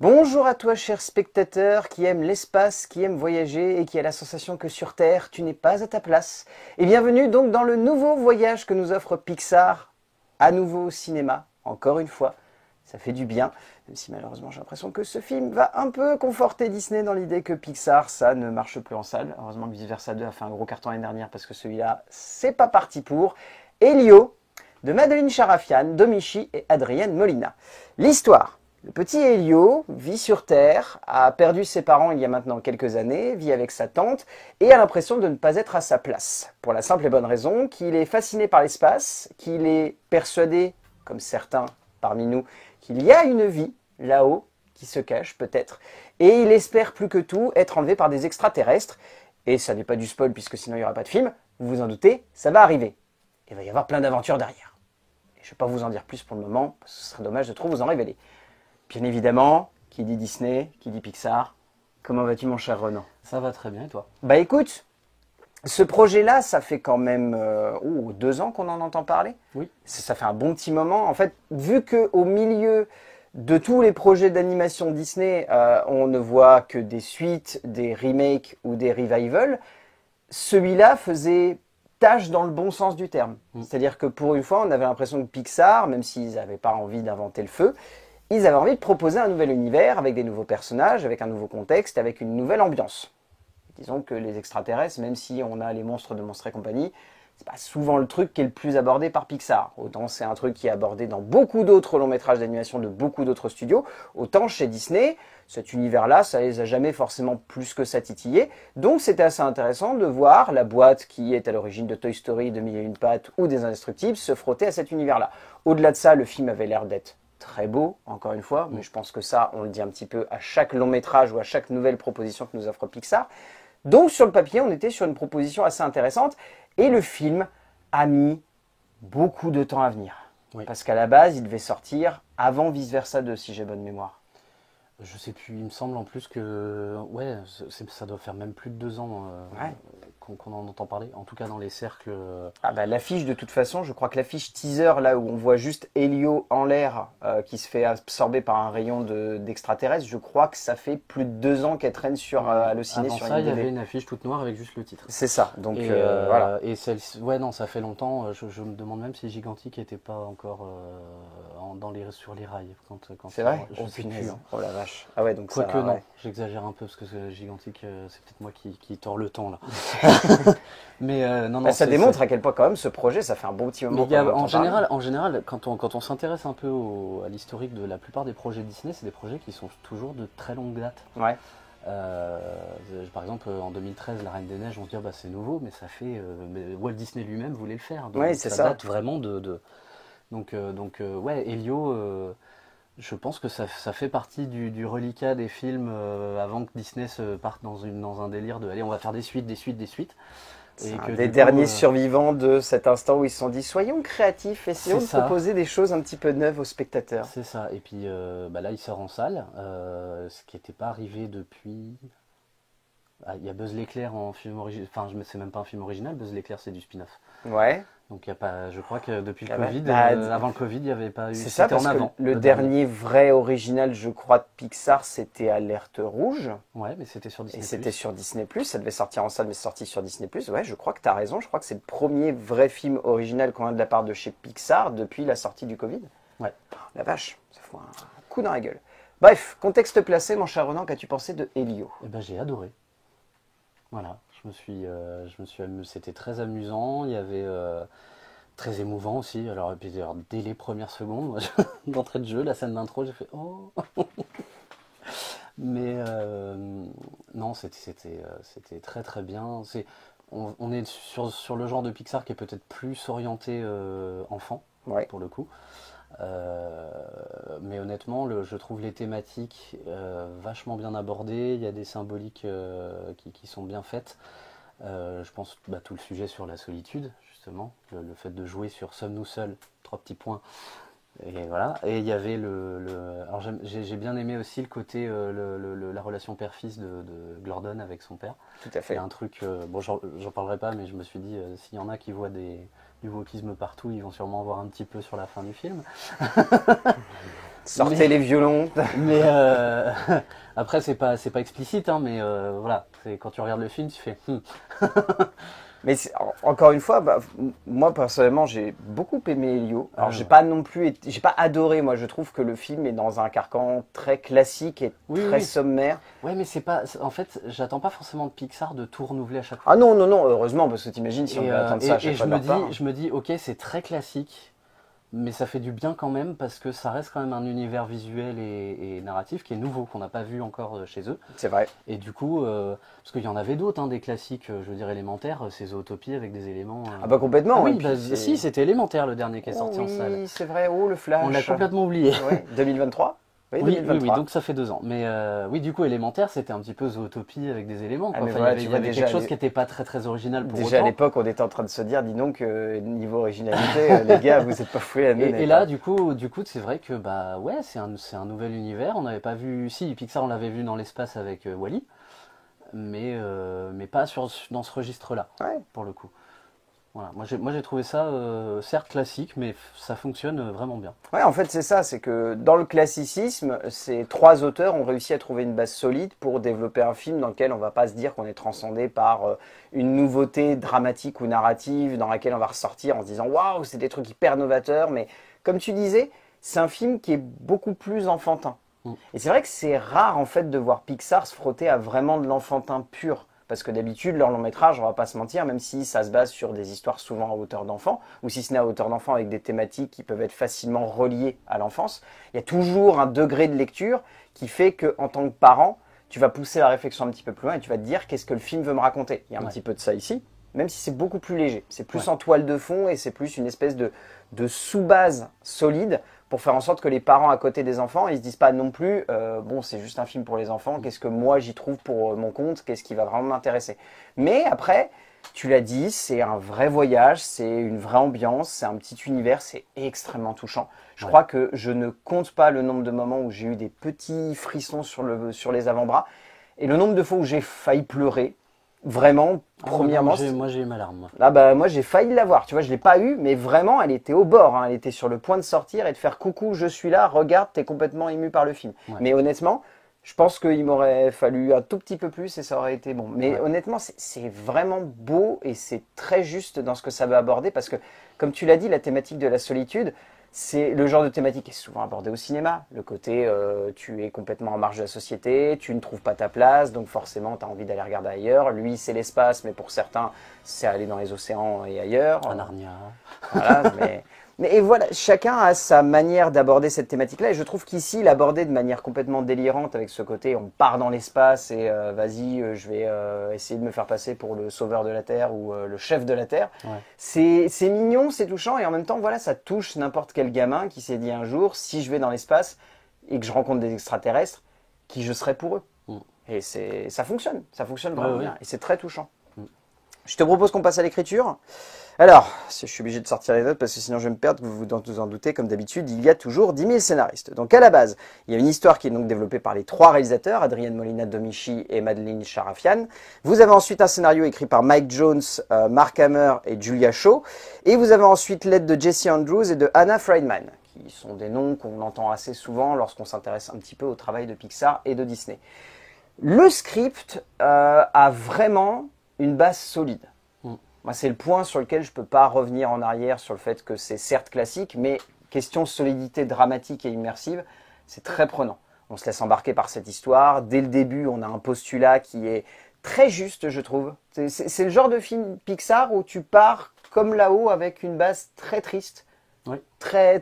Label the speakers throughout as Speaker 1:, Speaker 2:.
Speaker 1: Bonjour à toi, cher spectateur qui aime l'espace, qui aime voyager et qui a la sensation que sur Terre, tu n'es pas à ta place. Et bienvenue donc dans le nouveau voyage que nous offre Pixar, à nouveau au cinéma, encore une fois. Ça fait du bien, même si malheureusement j'ai l'impression que ce film va un peu conforter Disney dans l'idée que Pixar, ça ne marche plus en salle. Heureusement que Vice Versa 2 a fait un gros carton l'année dernière parce que celui-là, c'est pas parti pour. Elio, de Madeline Charafian, Domichi et Adrienne Molina. L'histoire. Le petit Elio vit sur Terre, a perdu ses parents il y a maintenant quelques années, vit avec sa tante et a l'impression de ne pas être à sa place. Pour la simple et bonne raison qu'il est fasciné par l'espace, qu'il est persuadé, comme certains parmi nous, qu'il y a une vie là-haut qui se cache peut-être, et il espère plus que tout être enlevé par des extraterrestres. Et ça n'est pas du spoil puisque sinon il n'y aura pas de film, vous vous en doutez, ça va arriver. Il va y avoir plein d'aventures derrière. Et je ne vais pas vous en dire plus pour le moment, parce que ce serait dommage de trop vous en révéler. Bien évidemment, qui dit Disney, qui dit Pixar. Comment vas-tu mon cher Renan?
Speaker 2: Ça va très bien et toi?
Speaker 1: Bah écoute, ce projet-là, ça fait quand même 2 ans qu'on en entend parler.
Speaker 2: Oui.
Speaker 1: Ça fait un bon petit moment. En fait, vu qu'au milieu de tous les projets d'animation Disney, on ne voit que des suites, des remakes ou des revivals, celui-là faisait tâche dans le bon sens du terme. C'est-à-dire que pour une fois, on avait l'impression que Pixar, même s'ils n'avaient pas envie d'inventer le feu, ils avaient envie de proposer un nouvel univers avec des nouveaux personnages, avec un nouveau contexte, avec une nouvelle ambiance. Disons que les extraterrestres, même si on a les monstres de Monstres et compagnie, c'est pas souvent le truc qui est le plus abordé par Pixar. Autant c'est un truc qui est abordé dans beaucoup d'autres longs métrages d'animation de beaucoup d'autres studios, autant chez Disney, cet univers-là, ça les a jamais forcément plus que ça titillé. Donc c'était assez intéressant de voir la boîte qui est à l'origine de Toy Story, de Mille et une pattes ou des Indestructibles se frotter à cet univers-là. Au-delà de ça, le film avait l'air d'être très beau, encore une fois, mais je pense que ça, on le dit un petit peu à chaque long métrage ou à chaque nouvelle proposition que nous offre Pixar. Donc sur le papier, on était sur une proposition assez intéressante et le film a mis beaucoup de temps à venir.
Speaker 2: Oui.
Speaker 1: Parce qu'à la base, il devait sortir avant Vice Versa 2, si j'ai bonne mémoire.
Speaker 2: Je sais plus, il me semble en plus que ouais, ça doit faire même plus de 2 ans qu'on en entend parler, en tout cas dans les cercles.
Speaker 1: Ah bah, l'affiche de toute façon, je crois que l'affiche teaser, là où on voit juste Elio en l'air qui se fait absorber par un rayon d'extraterrestres, je crois que ça fait plus de 2 ans qu'elle traîne sur Allociné
Speaker 2: Avant
Speaker 1: sur
Speaker 2: ça, il y
Speaker 1: IMDb.
Speaker 2: avait une affiche toute noire avec juste le titre.
Speaker 1: C'est ça, donc
Speaker 2: Et,
Speaker 1: voilà.
Speaker 2: et ouais, non, ça fait longtemps. Je me demande même si Gigantic n'était pas encore sur les rails.
Speaker 1: C'est vrai.
Speaker 2: Je sais plus. Hein.
Speaker 1: Oh la vache. Ah ouais, donc
Speaker 2: Quoique
Speaker 1: ça,
Speaker 2: non,
Speaker 1: ouais.
Speaker 2: j'exagère un peu parce que Gigantic, c'est peut-être moi qui tords le temps là. Mais non,
Speaker 1: Bah, ça démontre à quel point quand même ce projet, ça fait un bon petit moment.
Speaker 2: Mais en général, quand on s'intéresse un peu à l'historique de la plupart des projets Disney, c'est des projets qui sont toujours de très longue date.
Speaker 1: Ouais.
Speaker 2: Par exemple, en 2013, La Reine des Neiges, on se dit bah, c'est nouveau, mais ça fait. Mais Walt Disney lui-même voulait le faire. Donc
Speaker 1: Ouais, c'est ça.
Speaker 2: date vraiment Donc ouais, Elio, je pense que ça fait partie du reliquat des films avant que Disney se parte dans un délire de allez, on va faire des suites.
Speaker 1: C'est un des derniers survivants de cet instant où ils se sont dit soyons créatifs, essayons de proposer des choses un petit peu neuves aux spectateurs.
Speaker 2: C'est ça, et puis là il sort en salle, ce qui n'était pas arrivé depuis... Ah, il y a Buzz l'éclair en film original, enfin c'est même pas un film original, Buzz l'éclair c'est du spin-off.
Speaker 1: Ouais.
Speaker 2: Donc il y a pas, je crois que depuis le Covid, avant le Covid, il n'y avait pas eu...
Speaker 1: C'est ça, parce que le dernier vrai original, je crois, de Pixar, c'était Alerte Rouge.
Speaker 2: Ouais, mais c'était sur Disney+.
Speaker 1: Et c'était sur Disney+, ça devait sortir en salle, mais c'est sorti sur Disney+. Ouais, je crois que tu as raison, je crois que c'est le premier vrai film original qu'on a de la part de chez Pixar depuis la sortie du Covid.
Speaker 2: Ouais.
Speaker 1: La vache, ça fout un coup dans la gueule. Bref, contexte placé, mon cher Renan, qu'as-tu pensé de Elio?
Speaker 2: Eh ben j'ai adoré. Voilà, c'était très amusant, il y avait très émouvant aussi. Alors, dès les premières secondes, d'entrée de jeu, la scène d'intro, j'ai fait oh. Mais non, c'était très très bien. On est sur le genre de Pixar qui est peut-être plus orienté enfant,
Speaker 1: ouais.
Speaker 2: Pour le coup. Mais honnêtement, je trouve les thématiques vachement bien abordées. Il y a des symboliques qui sont bien faites. Je pense tout le sujet sur la solitude, justement, le fait de jouer sur sommes-nous seuls, 3 petits points. Et voilà. Et il y avait alors j'ai bien aimé aussi le côté la relation père-fils de Gordon avec son père.
Speaker 1: Tout à fait.
Speaker 2: Il y a un truc, bon j'en parlerai pas, mais je me suis dit s'il y en a qui voient du wokisme partout, ils vont sûrement en voir un petit peu sur la fin du film.
Speaker 1: Sortez les violons.
Speaker 2: Mais après, c'est pas explicite, hein, mais voilà. Quand tu regardes le film, tu fais.
Speaker 1: Mais encore une fois, moi personnellement, j'ai beaucoup aimé Elio. Alors, j'ai pas non plus, j'ai pas adoré. Moi, je trouve que le film est dans un carcan très classique et très sommaire.
Speaker 2: Ouais, mais c'est pas. En fait, j'attends pas forcément de Pixar de tout renouveler à chaque fois.
Speaker 1: Ah non, non, non, heureusement, parce que t'imagines si on devait attendre ça à chaque fois.
Speaker 2: Je me dis, ok, c'est très classique. Mais ça fait du bien quand même parce que ça reste quand même un univers visuel et narratif qui est nouveau, qu'on n'a pas vu encore chez eux.
Speaker 1: C'est vrai.
Speaker 2: Et du coup, parce qu'il y en avait d'autres, hein, des classiques, je veux dire élémentaires, ces Zootopies avec des éléments.
Speaker 1: Ah bah complètement.
Speaker 2: Ah oui, si, c'était élémentaire le dernier qui est sorti en salle.
Speaker 1: Oui, c'est vrai. Oh le Flash.
Speaker 2: On l'a complètement oublié.
Speaker 1: Ouais, 2023.
Speaker 2: Oui, donc ça fait 2 ans. Mais oui, du coup, élémentaire, c'était un petit peu Zootopie avec des éléments. Quoi.
Speaker 1: Voilà,
Speaker 2: il y avait quelque chose qui n'était pas très original pour
Speaker 1: déjà
Speaker 2: autant.
Speaker 1: À l'époque, on était en train de se dire, dis donc, niveau originalité, les gars, vous êtes pas foués à nous.
Speaker 2: Et là, du coup, c'est vrai que ouais, c'est un nouvel univers. On n'avait pas vu. Si, Pixar, on l'avait vu dans l'espace avec Wall-E, mais pas dans ce registre-là, pour le coup. Voilà. Moi j'ai trouvé ça certes classique, mais ça fonctionne vraiment bien.
Speaker 1: Ouais, en fait c'est ça, c'est que dans le classicisme, ces 3 auteurs ont réussi à trouver une base solide pour développer un film dans lequel on va pas se dire qu'on est transcendé par une nouveauté dramatique ou narrative, dans laquelle on va ressortir en se disant waouh, c'est des trucs hyper novateurs, mais comme tu disais, c'est un film qui est beaucoup plus enfantin. Et c'est vrai que c'est rare en fait de voir Pixar se frotter à vraiment de l'enfantin pur. Parce que d'habitude, leur long métrage, on va pas se mentir, même si ça se base sur des histoires souvent à hauteur d'enfant, ou si ce n'est à hauteur d'enfant avec des thématiques qui peuvent être facilement reliées à l'enfance, il y a toujours un degré de lecture qui fait qu'en tant que parent, tu vas pousser la réflexion un petit peu plus loin et tu vas te dire qu'est-ce que le film veut me raconter. Il y a un petit peu de ça ici, même si c'est beaucoup plus léger. C'est plus en toile de fond et c'est plus une espèce de sous-base solide pour faire en sorte que les parents à côté des enfants, ils se disent pas non plus bon, c'est juste un film pour les enfants, qu'est-ce que moi j'y trouve pour mon compte, qu'est-ce qui va vraiment m'intéresser. Mais après, tu l'as dit, c'est un vrai voyage, c'est une vraie ambiance, c'est un petit univers, c'est extrêmement touchant. Je crois que je ne compte pas le nombre de moments où j'ai eu des petits frissons sur les avant-bras et le nombre de fois où j'ai failli pleurer. Vraiment, premièrement.
Speaker 2: Moi j'ai eu ma larme.
Speaker 1: Ah bah moi j'ai failli l'avoir, tu vois, je l'ai pas eu, mais vraiment elle était au bord, hein. Elle était sur le point de sortir et de faire coucou, je suis là, regarde, t'es complètement ému par le film. Mais honnêtement, je pense qu'il m'aurait fallu un tout petit peu plus et ça aurait été bon. Mais honnêtement, c'est vraiment beau et c'est très juste dans ce que ça veut aborder parce que, comme tu l'as dit, la thématique de la solitude, c'est le genre de thématique qui est souvent abordé au cinéma. Le côté, tu es complètement en marge de la société, tu ne trouves pas ta place, donc forcément, tu as envie d'aller regarder ailleurs. Lui, c'est l'espace, mais pour certains, c'est aller dans les océans et ailleurs.
Speaker 2: À Narnia.
Speaker 1: Voilà, mais voilà, chacun a sa manière d'aborder cette thématique-là. Et je trouve qu'ici, il abordait de manière complètement délirante avec ce côté, on part dans l'espace et vas-y, je vais essayer de me faire passer pour le sauveur de la Terre ou le chef de la Terre. C'est mignon, c'est touchant et en même temps, voilà, ça touche n'importe quel gamin qui s'est dit un jour, si je vais dans l'espace et que je rencontre des extraterrestres, qui je serai pour eux. Et ça fonctionne vraiment bien et c'est très touchant. Je te propose qu'on passe à l'écriture. Alors, je suis obligé de sortir les notes parce que sinon je vais me perdre, vous vous en doutez, comme d'habitude, il y a toujours 10 000 scénaristes. Donc à la base, il y a une histoire qui est donc développée par les 3 réalisateurs, Adrian Molina Domichi et Madeline Sharafian. Vous avez ensuite un scénario écrit par Mike Jones, Mark Hammer et Julia Shaw. Et vous avez ensuite l'aide de Jesse Andrews et de Hannah Friedman, qui sont des noms qu'on entend assez souvent lorsqu'on s'intéresse un petit peu au travail de Pixar et de Disney. Le script a vraiment une base solide. Moi, c'est le point sur lequel je ne peux pas revenir en arrière sur le fait que c'est certes classique, mais question solidité dramatique et immersive, c'est très prenant. On se laisse embarquer par cette histoire. Dès le début, on a un postulat qui est très juste, je trouve. C'est le genre de film Pixar où tu pars comme là-haut avec une base très triste, très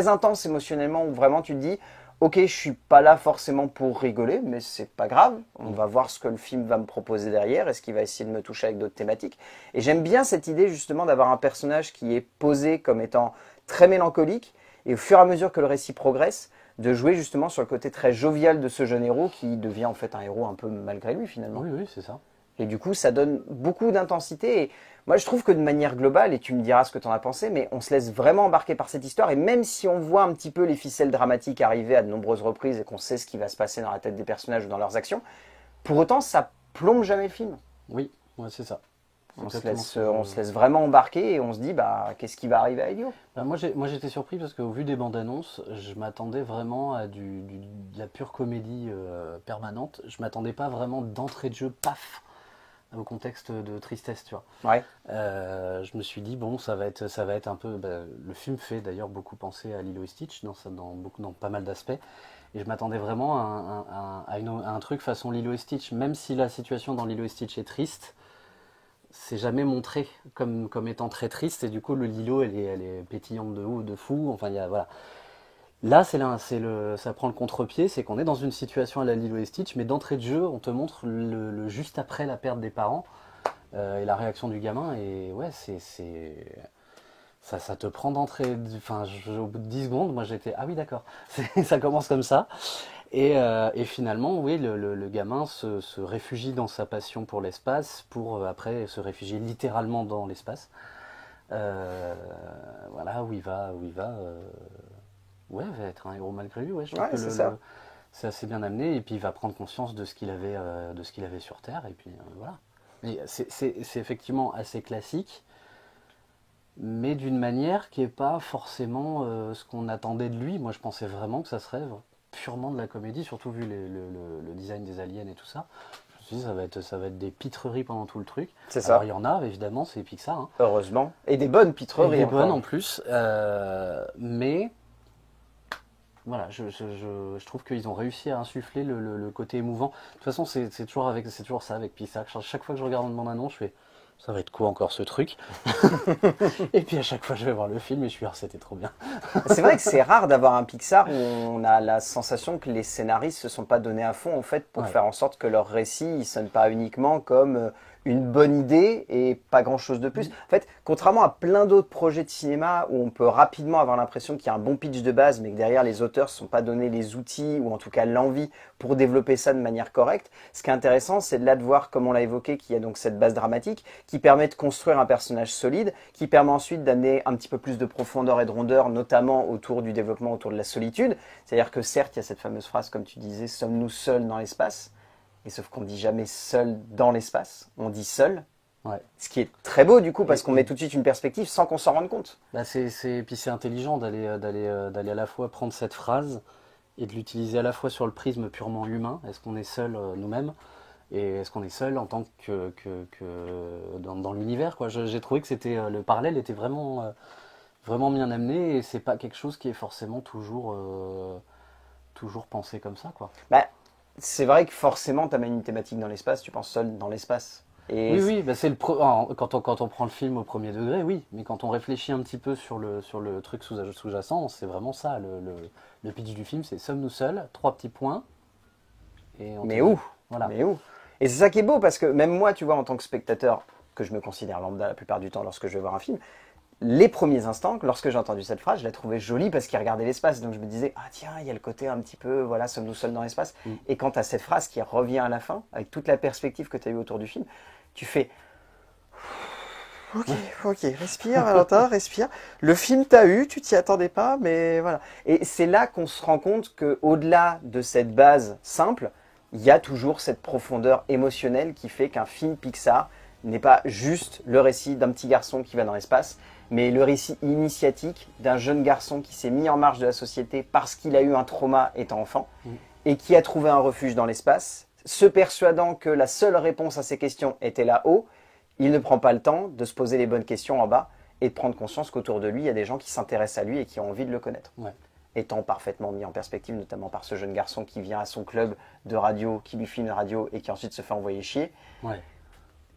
Speaker 1: intense émotionnellement, où vraiment tu te dis ok, je suis pas là forcément pour rigoler, mais c'est pas grave. On va voir ce que le film va me proposer derrière. Est-ce qu'il va essayer de me toucher avec d'autres thématiques? Et j'aime bien cette idée justement d'avoir un personnage qui est posé comme étant très mélancolique et au fur et à mesure que le récit progresse, de jouer justement sur le côté très jovial de ce jeune héros qui devient en fait un héros un peu malgré lui finalement.
Speaker 2: Oui, c'est ça.
Speaker 1: Et du coup, ça donne beaucoup d'intensité. Et moi, je trouve que de manière globale, et tu me diras ce que tu en as pensé, mais on se laisse vraiment embarquer par cette histoire. Et même si on voit un petit peu les ficelles dramatiques arriver à de nombreuses reprises et qu'on sait ce qui va se passer dans la tête des personnages ou dans leurs actions, pour autant, ça plombe jamais le film.
Speaker 2: Oui, c'est ça.
Speaker 1: On se laisse vraiment embarquer et on se dit, bah, qu'est-ce qui va arriver à Elio?
Speaker 2: Bah, moi j'étais surpris parce qu'au vu des bandes annonces, je m'attendais vraiment à de la pure comédie permanente. Je m'attendais pas vraiment d'entrée de jeu, paf, au contexte de tristesse, tu vois.
Speaker 1: Ouais.
Speaker 2: Je me suis dit, bon, ça va être un peu. Bah, le film fait d'ailleurs beaucoup penser à Lilo et Stitch dans pas mal d'aspects. Et je m'attendais vraiment à un truc façon Lilo et Stitch, même si la situation dans Lilo et Stitch est triste, c'est jamais montré comme étant très triste, et du coup, le Lilo, elle est pétillante de fou. Enfin, voilà. Là, ça prend le contre-pied, c'est qu'on est dans une situation à la Lilo et Stitch, mais d'entrée de jeu, on te montre le juste après la perte des parents et la réaction du gamin, et ouais, ça te prend d'entrée. Enfin, au bout de 10 secondes, moi j'étais, ah oui, d'accord, ça commence comme ça. Et finalement, oui, le gamin se réfugie dans sa passion pour l'espace, pour après se réfugier littéralement dans l'espace. Voilà, ouais, va être un héros malgré lui. Ouais, je trouve
Speaker 1: Ouais,
Speaker 2: que
Speaker 1: c'est ça.
Speaker 2: c'est assez bien amené, et puis il va prendre conscience de ce qu'il avait sur Terre, et puis voilà. Mais c'est effectivement assez classique, mais d'une manière qui n'est pas forcément ce qu'on attendait de lui. Moi, je pensais vraiment que ça serait purement de la comédie, surtout vu le design des aliens et tout ça. Je me suis dit, ça va être des pitreries pendant tout le truc.
Speaker 1: C'est
Speaker 2: Alors,
Speaker 1: ça.
Speaker 2: il y en a, évidemment, c'est Pixar, hein.
Speaker 1: Heureusement. Et des bonnes
Speaker 2: Et
Speaker 1: pitreries
Speaker 2: des bonnes
Speaker 1: encore.
Speaker 2: en plus. Mais voilà, je trouve qu'ils ont réussi à insuffler le côté émouvant. De toute façon, c'est toujours ça avec Pixar. Chaque fois que je regarde mon annonce, je fais, ça va être quoi encore ce truc? Et puis à chaque fois, je vais voir le film et je suis, ah, c'était trop bien.
Speaker 1: C'est vrai que c'est rare d'avoir un Pixar où on a la sensation que les scénaristes se sont pas donnés à fond en fait pour
Speaker 2: Ouais.
Speaker 1: faire en sorte que leur récit il sonne pas uniquement comme une bonne idée et pas grand chose de plus. En fait, contrairement à plein d'autres projets de cinéma où on peut rapidement avoir l'impression qu'il y a un bon pitch de base mais que derrière les auteurs ne se sont pas donné les outils ou en tout cas l'envie pour développer ça de manière correcte, ce qui est intéressant c'est de là de voir, comme on l'a évoqué, qu'il y a donc cette base dramatique qui permet de construire un personnage solide, qui permet ensuite d'amener un petit peu plus de profondeur et de rondeur, notamment autour du développement, autour de la solitude. C'est-à-dire que certes, il y a cette fameuse phrase, comme tu disais, sommes-nous seuls dans l'espace? Et sauf qu'on dit jamais seul dans l'espace, on dit seul.
Speaker 2: Ouais.
Speaker 1: Ce qui est très beau du coup, parce
Speaker 2: Et-
Speaker 1: qu'on
Speaker 2: et-
Speaker 1: met tout de suite une perspective sans qu'on s'en rende compte.
Speaker 2: Bah puis c'est intelligent d'aller à la fois prendre cette phrase et de l'utiliser à la fois sur le prisme purement humain. Est-ce qu'on est seul nous-mêmes? Et est-ce qu'on est seul en tant que dans l'univers, quoi. J'ai trouvé que le parallèle était vraiment bien amené, et c'est pas quelque chose qui est forcément toujours pensé comme ça, quoi.
Speaker 1: Bah, c'est vrai que forcément, tu amènes une thématique dans l'espace, tu penses seul dans l'espace. Et
Speaker 2: Oui, oui, bah quand on prend le film au premier degré, oui, mais quand on réfléchit un petit peu sur le truc sous-jacent, c'est vraiment ça. Le pitch du film, c'est sommes-nous seuls, trois petits points, et on
Speaker 1: mais
Speaker 2: termine.
Speaker 1: où?
Speaker 2: Voilà.
Speaker 1: Mais où? Et c'est ça qui est beau, parce que même moi, tu vois, en tant que spectateur, que je me considère lambda la plupart du temps lorsque je vais voir un film, les premiers instants, lorsque j'ai entendu cette phrase, je la trouvais jolie parce qu'il regardait l'espace. Donc je me disais, ah tiens, il y a le côté un petit peu, voilà, sommes-nous seuls dans l'espace.
Speaker 2: Mm.
Speaker 1: Et quand tu as cette phrase qui revient à la fin, avec toute la perspective que tu as eue autour du film, tu fais, ok, ok, respire, Valentin, respire. Le film t'a eu, tu t'y attendais pas, mais voilà. Et c'est là qu'on se rend compte que, au-delà de cette base simple, il y a toujours cette profondeur émotionnelle qui fait qu'un film Pixar n'est pas juste le récit d'un petit garçon qui va dans l'espace, mais le récit initiatique d'un jeune garçon qui s'est mis en marge de la société parce qu'il a eu un trauma étant enfant
Speaker 2: Mm.
Speaker 1: et qui a trouvé un refuge dans l'espace, se persuadant que la seule réponse à ses questions était là-haut. Il ne prend pas le temps de se poser les bonnes questions en bas et de prendre conscience qu'autour de lui, il y a des gens qui s'intéressent à lui et qui ont envie de le connaître.
Speaker 2: Ouais.
Speaker 1: Étant parfaitement mis en perspective, notamment par ce jeune garçon qui vient à son club de radio, qui lui filme une radio et qui ensuite se fait envoyer chier.
Speaker 2: Ouais.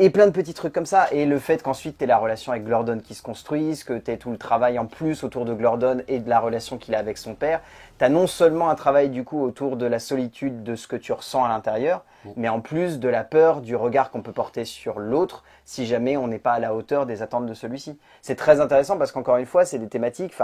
Speaker 1: Et plein de petits trucs comme ça. Et le fait qu'ensuite tu aies la relation avec Glordon qui se construise, que tu aies tout le travail en plus autour de Glordon et de la relation qu'il a avec son père. Tu as non seulement un travail du coup autour de la solitude, de ce que tu ressens à l'intérieur, mais en plus de la peur, du regard qu'on peut porter sur l'autre si jamais on n'est pas à la hauteur des attentes de celui-ci. C'est très intéressant parce qu'encore une fois, c'est des thématiques,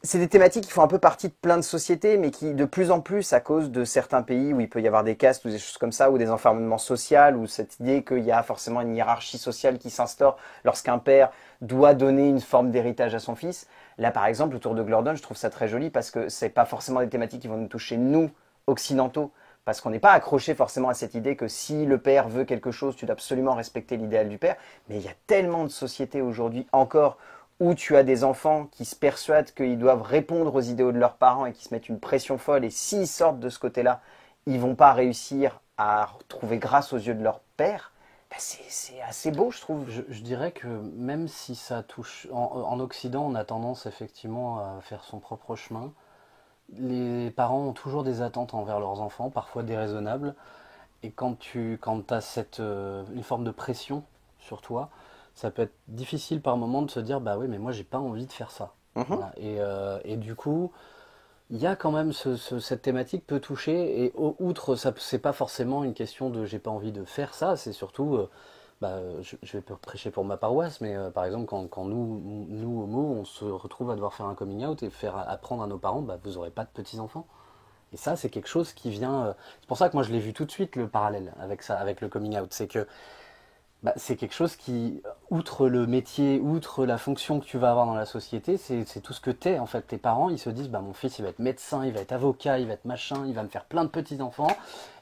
Speaker 1: c'est des thématiques qui font un peu partie de plein de sociétés, mais qui de plus en plus, à cause de certains pays où il peut y avoir des castes ou des choses comme ça, ou des enfermements sociaux, ou cette idée qu'il y a forcément une hiérarchie sociale qui s'instaure lorsqu'un père doit donner une forme d'héritage à son fils. Là, par exemple, autour de Glordon, je trouve ça très joli parce que c'est pas forcément des thématiques qui vont nous toucher, nous, occidentaux, parce qu'on n'est pas accroché forcément à cette idée que si le père veut quelque chose, tu dois absolument respecter l'idéal du père. Mais il y a tellement de sociétés aujourd'hui encore où tu as des enfants qui se persuadent qu'ils doivent répondre aux idéaux de leurs parents et qui se mettent une pression folle. Et s'ils sortent de ce côté-là, ils vont pas réussir à trouver grâce aux yeux de leur père. Ben c'est assez beau, je trouve.
Speaker 2: Je dirais que même si ça touche... En Occident, on a tendance effectivement à faire son propre chemin. Les parents ont toujours des attentes envers leurs enfants, parfois déraisonnables. Et quand as une forme de pression sur toi, ça peut être difficile par moment de se dire, bah oui, mais moi j'ai pas envie de faire ça.
Speaker 1: Mhm.
Speaker 2: Voilà. Et du coup, il y a quand même cette thématique peut toucher. Et outre, ça, c'est pas forcément une question de j'ai pas envie de faire ça, c'est surtout, je vais prêcher pour ma paroisse, mais par exemple, quand nous homos, on se retrouve à devoir faire un coming out et faire apprendre à nos parents, bah, vous aurez pas de petits-enfants. Et ça, c'est quelque chose qui vient. C'est pour ça que moi, je l'ai vu tout de suite le parallèle avec ça, avec le coming out. C'est que c'est quelque chose qui, outre le métier, outre la fonction que tu vas avoir dans la société, c'est tout ce que t'es. En fait, tes parents, ils se disent, bah mon fils, il va être médecin, il va être avocat, il va être machin, il va me faire plein de petits enfants.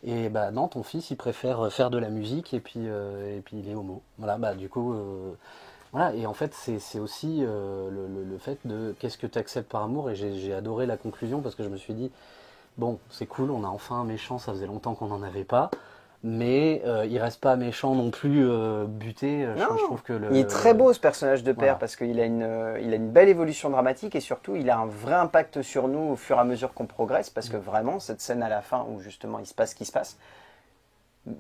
Speaker 2: Et bah non, ton fils, il préfère faire de la musique et puis il est homo. Voilà, bah du coup. Voilà, et en fait, c'est aussi le fait de qu'est-ce que tu acceptes par amour. Et j'ai adoré la conclusion parce que je me suis dit, bon, c'est cool, on a enfin un méchant, ça faisait longtemps qu'on n'en avait pas, mais il reste pas méchant non plus buté. Je
Speaker 1: Non,
Speaker 2: trouve que
Speaker 1: il est très beau ce personnage de père
Speaker 2: voilà.
Speaker 1: parce qu'il a une belle évolution dramatique et surtout il a un vrai impact sur nous au fur et à mesure qu'on progresse parce que vraiment cette scène à la fin où justement il se passe ce qui se passe,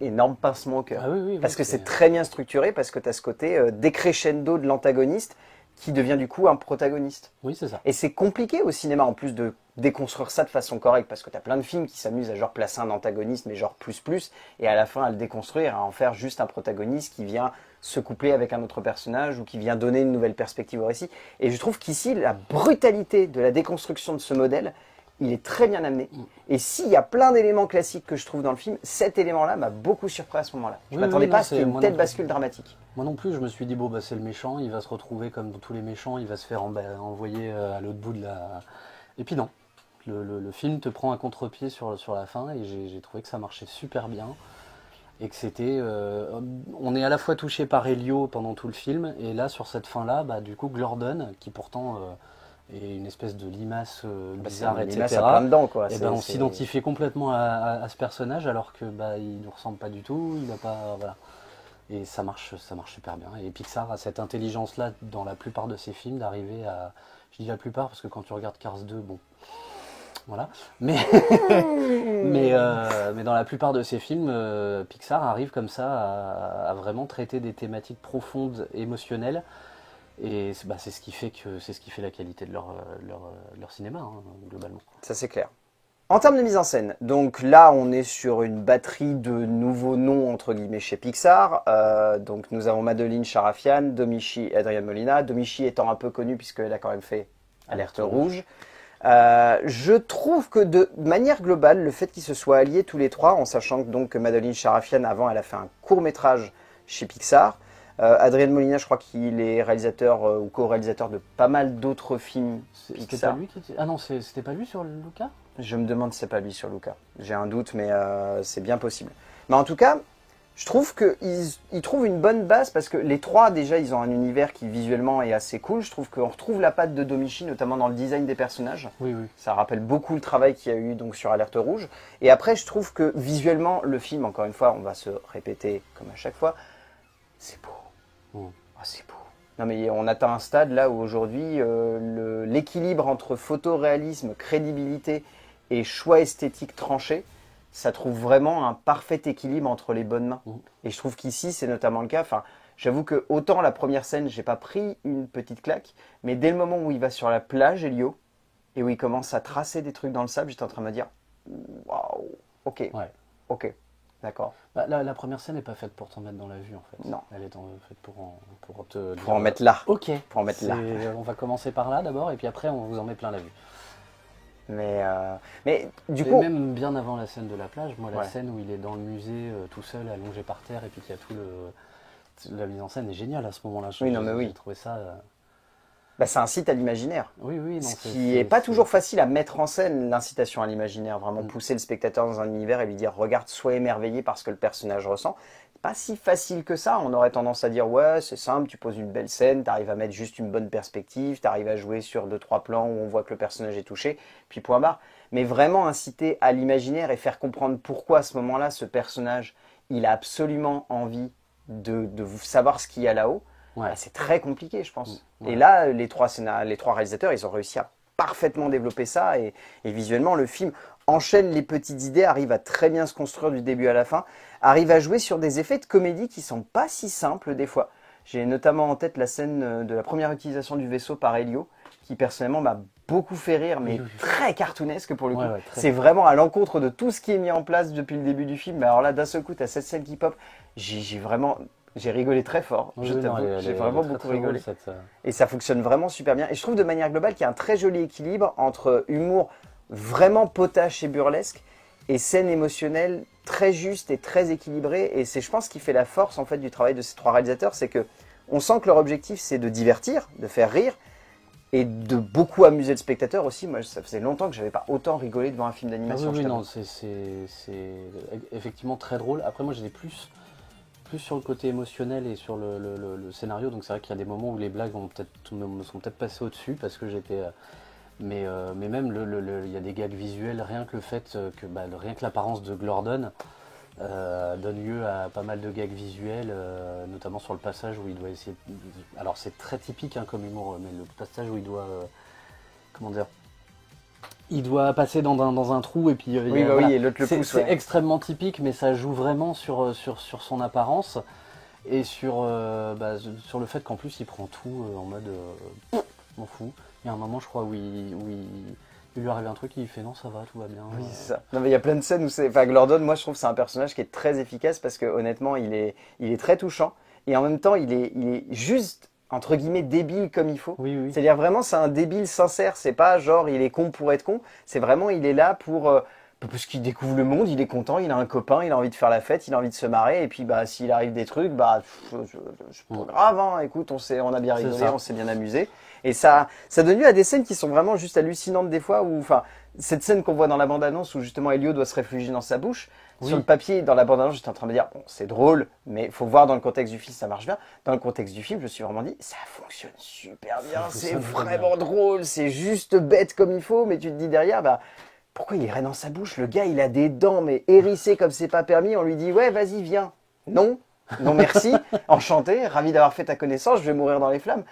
Speaker 1: énorme pincement au cœur.
Speaker 2: Ah oui, oui, oui,
Speaker 1: Parce que c'est très bien structuré, parce que tu as ce côté décrescendo de l'antagoniste qui devient du coup un protagoniste.
Speaker 2: oui, c'est ça.
Speaker 1: Et c'est compliqué au cinéma en plus de déconstruire ça de façon correcte parce que tu as plein de films qui s'amusent à genre placer un antagoniste mais genre plus et à la fin à le déconstruire, à en faire juste un protagoniste qui vient se coupler avec un autre personnage ou qui vient donner une nouvelle perspective au récit. Et je trouve qu'ici la brutalité de la déconstruction de ce modèle, il est très bien amené. Et s'il y a plein d'éléments classiques que je trouve dans le film, cet élément-là m'a beaucoup surpris à ce moment-là. Je
Speaker 2: Oui,
Speaker 1: m'attendais
Speaker 2: oui,
Speaker 1: pas
Speaker 2: non,
Speaker 1: à ce qu'il y ait une
Speaker 2: moi non
Speaker 1: telle
Speaker 2: plus.
Speaker 1: bascule dramatique.
Speaker 2: Moi non plus, je me suis dit, bon, bah, c'est le méchant, il va se retrouver comme dans tous les méchants, il va se faire envoyer à l'autre bout de la. Et puis non. Le film te prend un contre-pied sur la fin et j'ai trouvé que ça marchait super bien. Et que c'était. On est à la fois touché par Elio pendant tout le film, et là, sur cette fin-là, bah, du coup, Gordon, qui pourtant est une espèce de limace bizarre,
Speaker 1: C'est une limace à
Speaker 2: etc.,
Speaker 1: plein dedans, quoi.
Speaker 2: et ben, on s'identifiait complètement à ce personnage, alors que bah, il nous ressemble pas du tout, il a pas. Voilà. Et ça marche super bien. Et Pixar a cette intelligence-là dans la plupart de ses films d'arriver à. Je dis la plupart parce que quand tu regardes Cars 2, bon. Voilà. Mais, mais dans la plupart de ses films, Pixar arrive comme ça à vraiment traiter des thématiques profondes, émotionnelles. Et c'est ce qui fait c'est ce qui fait la qualité de leur cinéma, hein, globalement.
Speaker 1: Ça, c'est clair. En termes de mise en scène, donc là, on est sur une batterie de nouveaux noms, entre guillemets, chez Pixar. Donc nous avons Madeline Charafian, Domichi et Adrian Molina. Domichi étant un peu connue puisqu'elle a quand même fait Alerte Rouge. Je trouve que de manière globale, le fait qu'ils se soient alliés tous les trois, en sachant donc que Madeline Charafian, avant, elle a fait un court-métrage chez Pixar. Adrien Molina, je crois qu'il est réalisateur ou co-réalisateur de pas mal d'autres films
Speaker 2: C'était
Speaker 1: Pixar.
Speaker 2: pas lui qui était... Ah non, c'était pas lui sur Luca.
Speaker 1: Je me demande si c'est pas lui sur Luca. J'ai un doute, mais c'est bien possible. Mais en tout cas, je trouve qu'ils trouvent une bonne base parce que les trois, déjà, ils ont un univers qui visuellement est assez cool. Je trouve qu'on retrouve la patte de Domichi, notamment dans le design des personnages.
Speaker 2: Oui, oui.
Speaker 1: Ça rappelle beaucoup le travail qu'il y a eu donc sur Alerte Rouge. Et après, je trouve que visuellement, le film, encore une fois, on va se répéter comme à chaque fois, c'est beau. Ah, c'est beau. Non mais on atteint un stade là où aujourd'hui l'équilibre entre photoréalisme, crédibilité et choix esthétique tranché, ça trouve vraiment un parfait équilibre entre les bonnes mains. Et je trouve qu'ici c'est notamment le cas. Enfin, j'avoue que autant la première scène, j'ai pas pris une petite claque, mais dès le moment où il va sur la plage, Elio, et où il commence à tracer des trucs dans le sable, j'étais en train de me dire, waouh, ok,
Speaker 2: Ouais.
Speaker 1: ok, d'accord.
Speaker 2: Bah, la première scène n'est pas faite pour t'en mettre dans la vue en fait.
Speaker 1: Non.
Speaker 2: Elle est faite pour te
Speaker 1: Pour
Speaker 2: dire,
Speaker 1: en mettre là.
Speaker 2: Ok.
Speaker 1: Pour en mettre là.
Speaker 2: On va commencer par là d'abord et puis après on vous en met plein la vue.
Speaker 1: Mais du
Speaker 2: Et
Speaker 1: coup,
Speaker 2: même bien avant la scène de la plage, moi la
Speaker 1: Ouais.
Speaker 2: scène où il est dans le musée tout seul allongé par terre et puis qu'il y a la mise en scène est géniale à ce moment-là.
Speaker 1: Oui, non, mais oui.
Speaker 2: J'ai trouvé ça.
Speaker 1: Bah, ça incite à l'imaginaire.
Speaker 2: Oui, oui, non,
Speaker 1: Ce qui n'est pas toujours facile à mettre en scène, l'incitation à l'imaginaire, vraiment pousser le spectateur dans un univers et lui dire regarde, sois émerveillé par ce que le personnage ressent. C'est pas si facile que ça. On aurait tendance à dire ouais, c'est simple, tu poses une belle scène, tu arrives à mettre juste une bonne perspective, tu arrives à jouer sur 2-3 plans où on voit que le personnage est touché, puis point barre. Mais vraiment inciter à l'imaginaire et faire comprendre pourquoi à ce moment-là, ce personnage, il a absolument envie de savoir ce qu'il y a là-haut.
Speaker 2: Ouais.
Speaker 1: Bah, c'est très compliqué, je pense.
Speaker 2: Ouais.
Speaker 1: Et là, les trois réalisateurs, ils ont réussi à parfaitement développer ça. Et visuellement, le film enchaîne les petites idées, arrive à très bien se construire du début à la fin, arrive à jouer sur des effets de comédie qui sont pas si simples des fois. J'ai notamment en tête la scène de la première utilisation du vaisseau par Elio, qui personnellement m'a beaucoup fait rire, mais très cartoonesque pour le coup.
Speaker 2: Ouais,
Speaker 1: c'est vraiment à l'encontre de tout ce qui est mis en place depuis le début du film. Mais alors là, d'un seul coup, tu as cette scène qui pop. J'ai rigolé très fort, je t'avoue. J'ai vraiment beaucoup rigolé. Et ça fonctionne vraiment super bien. Et je trouve de manière globale qu'il y a un très joli équilibre entre humour vraiment potache et burlesque et scène émotionnelle très juste et très équilibrée. Et c'est, je pense, ce qui fait la force en fait du travail de ces trois réalisateurs, c'est que on sent que leur objectif c'est de divertir, de faire rire et de beaucoup amuser le spectateur aussi. Moi, ça faisait longtemps que j'avais pas autant rigolé devant un film d'animation.
Speaker 2: Oui, non, c'est effectivement très drôle. Après, moi, j'étais plus sur le côté émotionnel et sur le scénario, donc c'est vrai qu'il y a des moments où les blagues me sont peut-être passées au-dessus parce que j'étais... Mais même il y a des gags visuels, rien que le fait que rien que l'apparence de Glordon donne lieu à pas mal de gags visuels, notamment sur le passage où il doit essayer... Alors c'est très typique hein, comme humour, mais le passage où il doit... comment dire, il doit passer dans un trou et puis
Speaker 1: oui, et l'autre le pousse.
Speaker 2: C'est extrêmement typique, mais ça joue vraiment sur son apparence et sur le fait qu'en plus il prend tout en mode m'en fous. Il y a un moment, je crois, où il lui arrive un truc et il fait non, ça va, tout va bien.
Speaker 1: Oui, c'est ça. Non, mais il y a plein de scènes où c'est. Enfin, Glordon, moi je trouve que c'est un personnage qui est très efficace parce que honnêtement, il est très touchant et en même temps, il est juste entre guillemets débile comme il faut.
Speaker 2: Oui.
Speaker 1: C'est-à-dire vraiment c'est un débile sincère, c'est pas genre il est con pour être con, c'est vraiment il est là pour parce qu'il découvre le monde, il est content, il a un copain, il a envie de faire la fête, il a envie de se marrer et puis bah s'il arrive des trucs, bah c'est pas grave hein, écoute, on a bien rigolé, on s'est bien amusé et ça donne lieu à des scènes qui sont vraiment juste hallucinantes des fois où enfin cette scène qu'on voit dans la bande-annonce où justement Elio doit se réfugier dans sa bouche. Oui. Sur le papier, dans la bande-annonce, j'étais en train de me dire, bon, c'est drôle, mais il faut voir dans le contexte du film, ça marche bien. Dans le contexte du film, je me suis vraiment dit, ça fonctionne super bien, c'est vraiment drôle, c'est juste bête comme il faut, mais tu te dis derrière, bah, pourquoi il irait dans sa bouche? Le gars, il a des dents, mais hérissées comme c'est pas permis, on lui dit, ouais, vas-y, viens. Non, merci, enchanté, ravi d'avoir fait ta connaissance, je vais mourir dans les flammes.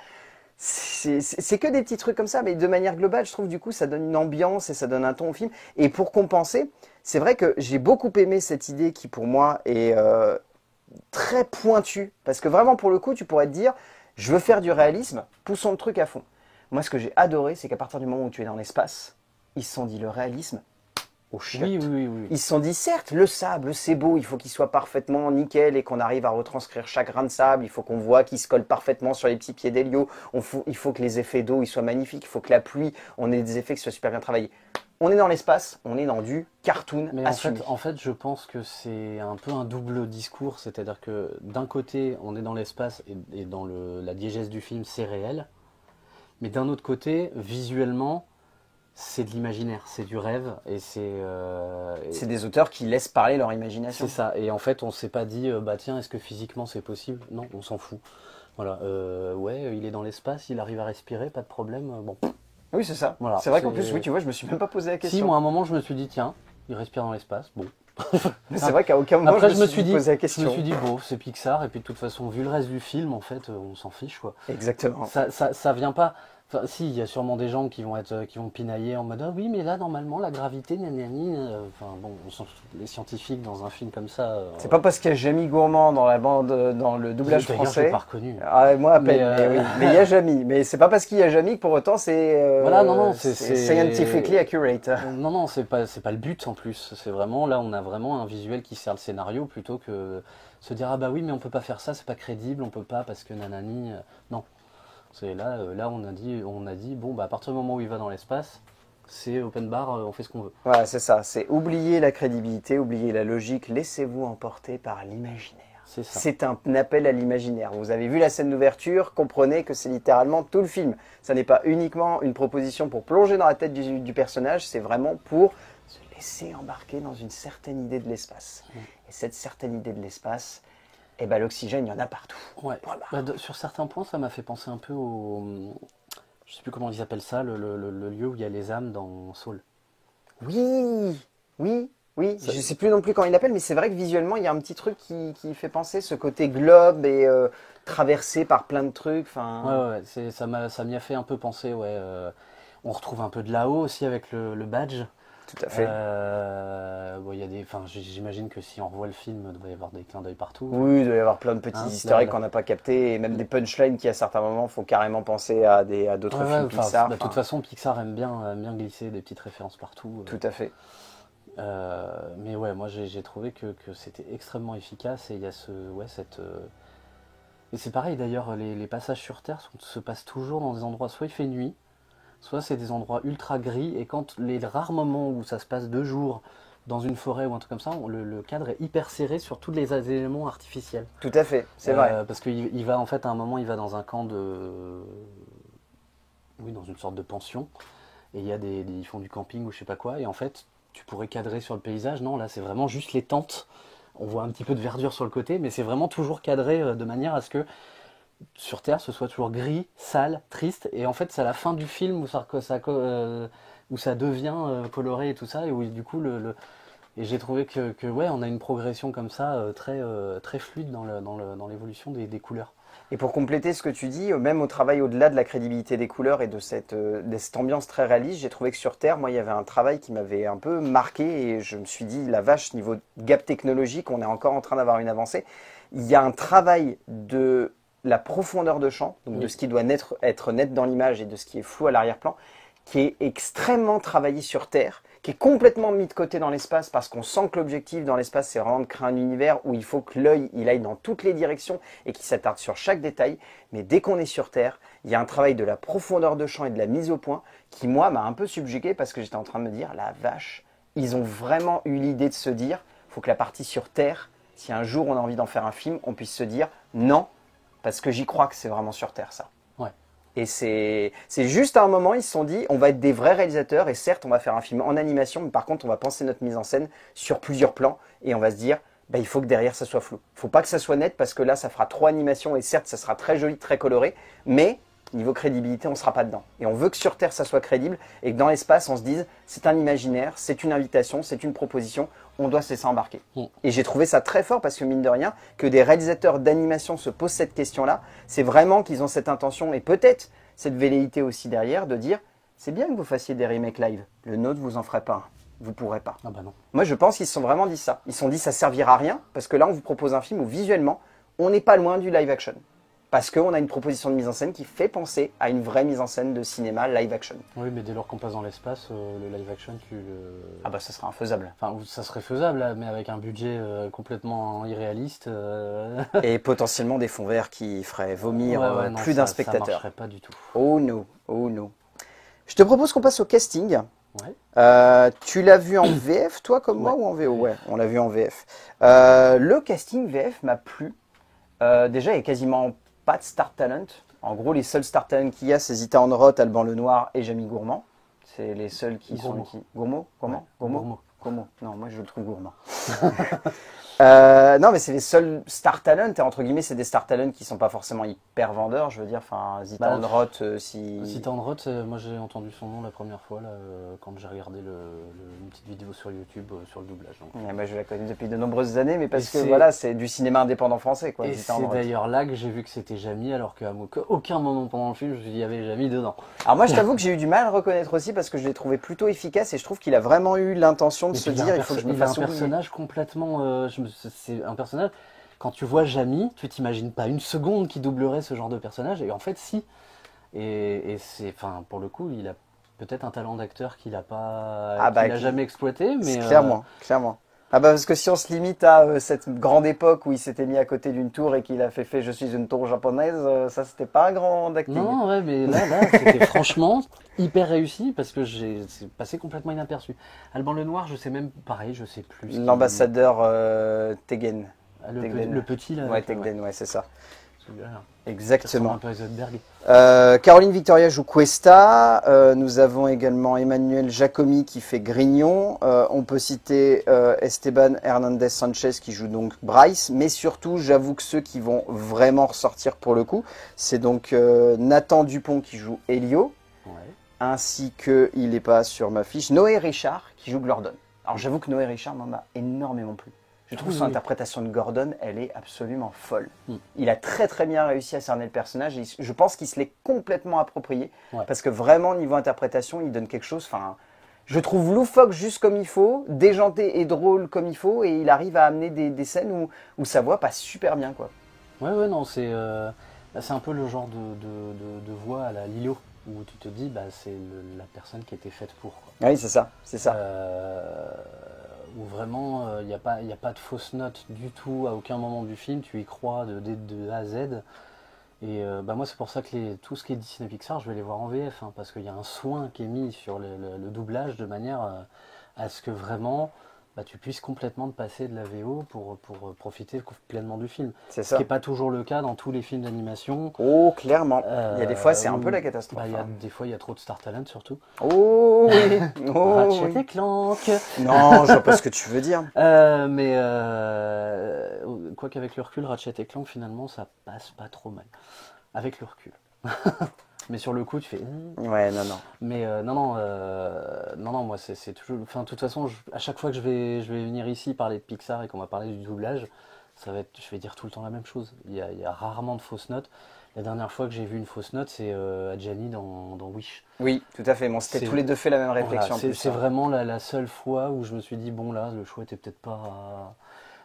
Speaker 1: C'est que des petits trucs comme ça, mais de manière globale, je trouve du coup ça donne une ambiance et ça donne un ton au film. Et pour compenser, c'est vrai que j'ai beaucoup aimé cette idée qui pour moi est très pointue. Parce que vraiment pour le coup, tu pourrais te dire, je veux faire du réalisme, poussons le truc à fond. Moi ce que j'ai adoré, c'est qu'à partir du moment où tu es dans l'espace, ils se sont dit le réalisme, au chiottes.
Speaker 2: Oui.
Speaker 1: Ils se sont dit, certes, le sable, c'est beau, il faut qu'il soit parfaitement nickel et qu'on arrive à retranscrire chaque grain de sable, il faut qu'on voit qu'il se colle parfaitement sur les petits pieds d'Elio, il faut que les effets d'eau ils soient magnifiques, il faut que la pluie, on ait des effets qui soient super bien travaillés. On est dans l'espace, on est dans du cartoon
Speaker 2: mais
Speaker 1: assumé.
Speaker 2: En fait, je pense que c'est un peu un double discours, c'est-à-dire que d'un côté, on est dans l'espace et dans la diégèse du film, c'est réel, mais d'un autre côté, visuellement, c'est de l'imaginaire, c'est du rêve et
Speaker 1: c'est des auteurs qui laissent parler leur imagination.
Speaker 2: C'est ça. Et en fait, on s'est pas dit bah tiens, est-ce que physiquement c'est possible? Non, on s'en fout. Voilà. Ouais, il est dans l'espace, il arrive à respirer, pas de problème. Bon.
Speaker 1: Oui, c'est ça.
Speaker 2: Voilà,
Speaker 1: c'est vrai qu'en plus, oui, tu vois, je me suis même pas posé la question.
Speaker 2: Si, moi, à un moment, je me suis dit tiens, il respire dans l'espace. Bon.
Speaker 1: Mais c'est vrai qu'à aucun moment
Speaker 2: après,
Speaker 1: je me suis posé la question.
Speaker 2: Je me suis dit bon, c'est Pixar et puis de toute façon, vu le reste du film, en fait, on s'en fiche quoi.
Speaker 1: Exactement.
Speaker 2: Ça vient pas. Enfin, si, il y a sûrement des gens qui vont pinailler en mode ah oui, mais là normalement la gravité, nanani. Enfin bon, les scientifiques dans un film comme ça.
Speaker 1: C'est pas parce qu'il y a Jamie Gourmand dans la bande, dans le doublage français.
Speaker 2: Je l'ai pas reconnu.
Speaker 1: Ah, moi à peine. Oui. Mais il y a Jamie. Mais c'est pas parce qu'il y a Jamie que pour autant c'est.
Speaker 2: Voilà, non, c'est
Speaker 1: scientifically accurate.
Speaker 2: Non, c'est pas le but en plus. C'est vraiment là, on a vraiment un visuel qui sert le scénario plutôt que se dire ah bah oui, mais on peut pas faire ça, c'est pas crédible, on peut pas parce que nanani. Non. C'est là, on a dit bon bah à partir du moment où il va dans l'espace, c'est open bar, on fait ce qu'on veut.
Speaker 1: Voilà, c'est ça, c'est oublier la crédibilité, oublier la logique, laissez-vous emporter par l'imaginaire.
Speaker 2: C'est ça.
Speaker 1: C'est un appel à l'imaginaire. Vous avez vu la scène d'ouverture, comprenez que c'est littéralement tout le film. Ça n'est pas uniquement une proposition pour plonger dans la tête du personnage, c'est vraiment pour se laisser embarquer dans une certaine idée de l'espace. Et cette certaine idée de l'espace, eh ben, l'oxygène, il y en a partout.
Speaker 2: Ouais.
Speaker 1: Voilà.
Speaker 2: Bah, sur certains points, ça m'a fait penser un peu au... Je sais plus comment ils appellent ça, le lieu où il y a les âmes dans Saul.
Speaker 1: Oui, oui, oui. Je ne sais plus non plus comment il l'appelle, mais c'est vrai que visuellement, il y a un petit truc qui fait penser ce côté globe et traversé par plein de trucs.
Speaker 2: Ouais, ça m'y a fait un peu penser, ouais. On retrouve un peu de là-haut aussi avec le badge.
Speaker 1: Tout à fait.
Speaker 2: Bon, il y a j'imagine que si on revoit le film, il doit y avoir des clins d'œil partout.
Speaker 1: Oui, il doit y avoir plein de petits easter eggs qu'on n'a pas captés, et même des punchlines qui, à certains moments, font carrément penser à d'autres films Pixar.
Speaker 2: De toute façon, Pixar aime bien glisser des petites références partout.
Speaker 1: Tout à fait.
Speaker 2: Mais ouais, moi j'ai trouvé que c'était extrêmement efficace et il y a Et c'est pareil d'ailleurs, les passages sur Terre se passent toujours dans des endroits, soit il fait nuit, soit c'est des endroits ultra gris, et quand les rares moments où ça se passe 2 jours dans une forêt ou un truc comme ça, le cadre est hyper serré sur tous les éléments artificiels.
Speaker 1: Tout à fait, c'est vrai.
Speaker 2: Parce qu'il va en fait à un moment, il va dans un camp oui, dans une sorte de pension, et ils font du camping ou je sais pas quoi, et en fait, tu pourrais cadrer sur le paysage. Non, là c'est vraiment juste les tentes. On voit un petit peu de verdure sur le côté, mais c'est vraiment toujours cadré de manière à ce que sur Terre ce soit toujours gris, sale, triste. Et en fait, c'est à la fin du film où ça devient coloré et tout ça, et où du coup et j'ai trouvé que ouais, on a une progression comme ça très fluide dans l'évolution des couleurs.
Speaker 1: Et pour compléter ce que tu dis, même au travail au-delà de la crédibilité des couleurs et de cette ambiance très réaliste, j'ai trouvé que sur Terre, moi, il y avait un travail qui m'avait un peu marqué et je me suis dit, la vache, niveau gap technologique, on est encore en train d'avoir une avancée. Il y a un travail de la profondeur de champ, donc de ce qui doit être net dans l'image et de ce qui est flou à l'arrière-plan, qui est extrêmement travaillé sur Terre, qui est complètement mis de côté dans l'espace parce qu'on sent que l'objectif dans l'espace, c'est vraiment de créer un univers où il faut que l'œil il aille dans toutes les directions et qu'il s'attarde sur chaque détail. Mais dès qu'on est sur Terre, il y a un travail de la profondeur de champ et de la mise au point qui, moi, m'a un peu subjugué parce que j'étais en train de me dire, la vache, ils ont vraiment eu l'idée de se dire, il faut que la partie sur Terre, si un jour on a envie d'en faire un film, on puisse se dire, non, parce que j'y crois que c'est vraiment sur Terre, ça. Et c'est juste à un moment, ils se sont dit, on va être des vrais réalisateurs, et certes, on va faire un film en animation, mais par contre, on va penser notre mise en scène sur plusieurs plans, et on va se dire, bah, il faut que derrière, ça soit flou. Il faut pas que ça soit net, parce que là, ça fera trop animation, et certes, ça sera très joli, très coloré, mais niveau crédibilité, on ne sera pas dedans. Et on veut que sur Terre, ça soit crédible, et que dans l'espace, on se dise, c'est un imaginaire, c'est une invitation, c'est une proposition, on doit se laisser embarquer. Et j'ai trouvé ça très fort, parce que mine de rien, que des réalisateurs d'animation se posent cette question-là, c'est vraiment qu'ils ont cette intention, et peut-être cette velléité aussi derrière, de dire, c'est bien que vous fassiez des remakes live, le nôtre, vous en ferez pas un. Vous pourrez pas.
Speaker 2: Ah bah non.
Speaker 1: Moi, je pense qu'ils se sont vraiment dit ça. Ils se sont dit, ça servira à rien, parce que là, on vous propose un film où visuellement, on n'est pas loin du live action. Parce qu'on a une proposition de mise en scène qui fait penser à une vraie mise en scène de cinéma live action.
Speaker 2: Oui, mais dès lors qu'on passe dans l'espace, le live action,
Speaker 1: Ah bah ça sera infaisable.
Speaker 2: Enfin, ça serait faisable, là, mais avec un budget complètement irréaliste.
Speaker 1: Et potentiellement des fonds verts qui feraient vomir
Speaker 2: non,
Speaker 1: plus d'un
Speaker 2: Ça
Speaker 1: spectateur.
Speaker 2: marcherait pas du tout.
Speaker 1: Oh no, oh no. Je te propose qu'on passe au casting.
Speaker 2: Ouais.
Speaker 1: Tu l'as vu en VF, toi, comme moi, ou en VO? Ouais, on l'a vu en VF. Le casting VF m'a plu. Déjà, il y a quasiment pas de star talent. En gros, les seuls star talent qu'il y a, c'est Zita Enroth, Alban Lenoir et Jamie Gourmand. C'est les seuls qui
Speaker 2: Gourmand.
Speaker 1: sont... Gourmand. Comment?
Speaker 2: Ouais,
Speaker 1: Gourmand. Non, moi je le trouve gourmand. Non, mais c'est les seuls star talent, et entre guillemets, c'est des star talent qui sont pas forcément hyper vendeurs, je veux dire. Enfin, Zita Enroth,
Speaker 2: Zita Enroth, moi j'ai entendu son nom la première fois là, quand j'ai regardé une petite vidéo sur YouTube sur le doublage. Donc.
Speaker 1: Ouais, moi je la connais depuis de nombreuses années, mais parce que voilà, c'est du cinéma indépendant français, quoi.
Speaker 2: Et c'est d'ailleurs là que j'ai vu que c'était Jamie, alors qu'à aucun moment pendant le film, je me suis dit, il y avait Jamie dedans.
Speaker 1: Alors moi, je t'avoue que j'ai eu du mal à le reconnaître aussi, parce que je l'ai trouvé plutôt efficace, et je trouve qu'il a vraiment eu l'intention de se dire, il faut que je me fasse oublier.
Speaker 2: Il a un personnage complètement... c'est un personnage... Quand tu vois Jamie, tu t'imagines pas une seconde qui doublerait ce genre de personnage, et en fait, si. Et c'est... Enfin, pour le coup, il a peut-être un talent d'acteur qu'il n'a pas... qu'il n'a jamais exploité, mais...
Speaker 1: Clairement, clairement. Ah bah parce que si on se limite à cette grande époque où il s'était mis à côté d'une tour et qu'il a fait « Je suis une tour japonaise », ça c'était pas un grand acting.
Speaker 2: Non, ouais, mais là c'était franchement hyper réussi parce que c'est passé complètement inaperçu. Alban Lenoir, je sais même, pareil, je sais plus.
Speaker 1: L'ambassadeur Tegen.
Speaker 2: Le petit là.
Speaker 1: Ouais, Tegden, ouais, c'est ça.
Speaker 2: Celui-là, là.
Speaker 1: Exactement.
Speaker 2: Un peu Heisenberg.
Speaker 1: Caroline Victoria joue Cuesta. Nous avons également Emmanuel Giacomi qui fait Grignon. On peut citer Esteban Hernandez Sanchez qui joue donc Bryce. Mais surtout, j'avoue que ceux qui vont vraiment ressortir pour le coup, c'est donc Nathan Dupont qui joue Elio.
Speaker 2: Ouais.
Speaker 1: Ainsi que, il n'est pas sur ma fiche, Noé Richard qui joue Gordon. Alors j'avoue que Noé Richard m'a énormément plu. Je trouve son interprétation de Gordon, elle est absolument folle. Il a très très bien réussi à cerner le personnage et je pense qu'il se l'est complètement approprié.
Speaker 2: Ouais.
Speaker 1: Parce que vraiment, niveau interprétation, il donne quelque chose, je trouve loufoque juste comme il faut, déjanté et drôle comme il faut, et il arrive à amener des scènes où sa voix passe super bien, quoi.
Speaker 2: Ouais, non, c'est un peu le genre de voix à la Lilo, où tu te dis, c'est la personne qui était faite pour. Quoi.
Speaker 1: Oui, c'est ça.
Speaker 2: Où vraiment, il n'y a pas de fausse note du tout, à aucun moment du film, tu y crois de A à Z. Et moi, c'est pour ça que tout ce qui est Disney Pixar, je vais les voir en VF, hein, parce qu'il y a un soin qui est mis sur le doublage de manière à ce que vraiment tu puisses complètement te passer de la VO pour profiter pleinement du film.
Speaker 1: C'est ça.
Speaker 2: Ce qui n'est pas toujours le cas dans tous les films d'animation.
Speaker 1: Oh, clairement. Il y a des fois, c'est un peu la catastrophe.
Speaker 2: Des fois, il y a trop de Star Talent surtout.
Speaker 1: Oh oui.
Speaker 2: Ratchet et Clank.
Speaker 1: Non, je vois pas ce que tu veux dire.
Speaker 2: Quoi qu'avec le recul, Ratchet et Clank, finalement, ça passe pas trop mal. Avec le recul. Mais sur le coup, tu fais.
Speaker 1: Ouais, non.
Speaker 2: Mais non, moi, c'est toujours. Enfin, de toute façon, à chaque fois que je vais venir ici parler de Pixar et qu'on va parler du doublage, je vais dire tout le temps la même chose. Il y a rarement de fausses notes. La dernière fois que j'ai vu une fausse note, c'est Adjani dans Wish.
Speaker 1: Oui, tout à fait. Bon, c'était tous les deux fait la même réflexion.
Speaker 2: Voilà, c'est vraiment la seule fois où je me suis dit, bon, là, le choix était peut-être pas.